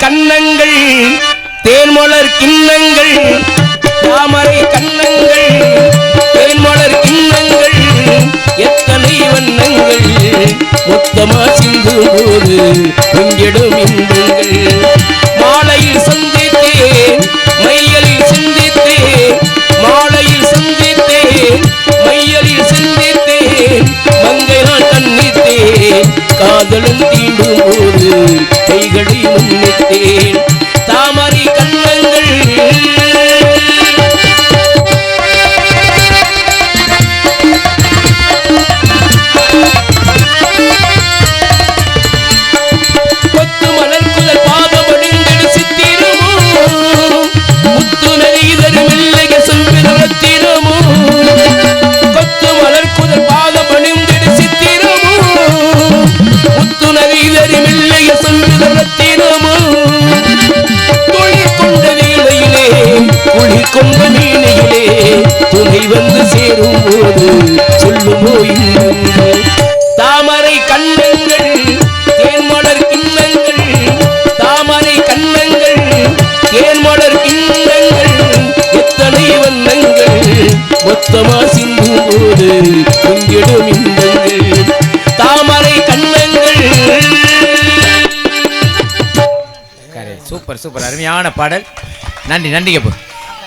கன்னங்கள் தேன்மலர் கிண்ணங்கள் தாமரை கன்னங்கள் தேன்மலர் கிண்ணங்கள் எத்தனை வண்ணங்கள் மொத்தமா சிந்தும் போது பொங்கிடும் இன்பங்கள் மாலையில் சந்தித்தேன் மையலில் சிந்தித்தேன் மாலையில் சந்தித்தேன் மையலில் சிந்தித்தேன் மங்கை நான் கண்ணித்தேன் காதலன் தீண்டும் போது கைகளை முன்னித்தேன் தாமரை கண்ணங்கள் கொத்து மலர் குதல் பாதமடிந்திடு சித்திரமோ முத்து நெறிதரு மெல்லிய செம்பிரத்திரமோ கொத்து மலர் குதல் பாதமடிந்திடு சித்திரமோ முத்து நெறிதரு மெல்லிய செம்பிரத்திரமோ தொழில் கொண்ட வேளையிலே குளிர் கொண்ட மீனையிலே துணை வந்து சேரும் போது சொல்லுமோ இன்னும் தாமரை கண்ணங்கள் தேன்மலர் கிண்ணங்கள் தாமரை கண்ணங்கள் தேன்மலர் கிண்ணங்கள் எத்தனை வண்ணங்கள் மொத்தமா சிந்தும் போது பொங்கிடும் இன்பங்கள் தாமரை கண்ணங்கள். சூப்பர் சூப்பர் அருமையான பாடல். நன்றி நன்றி.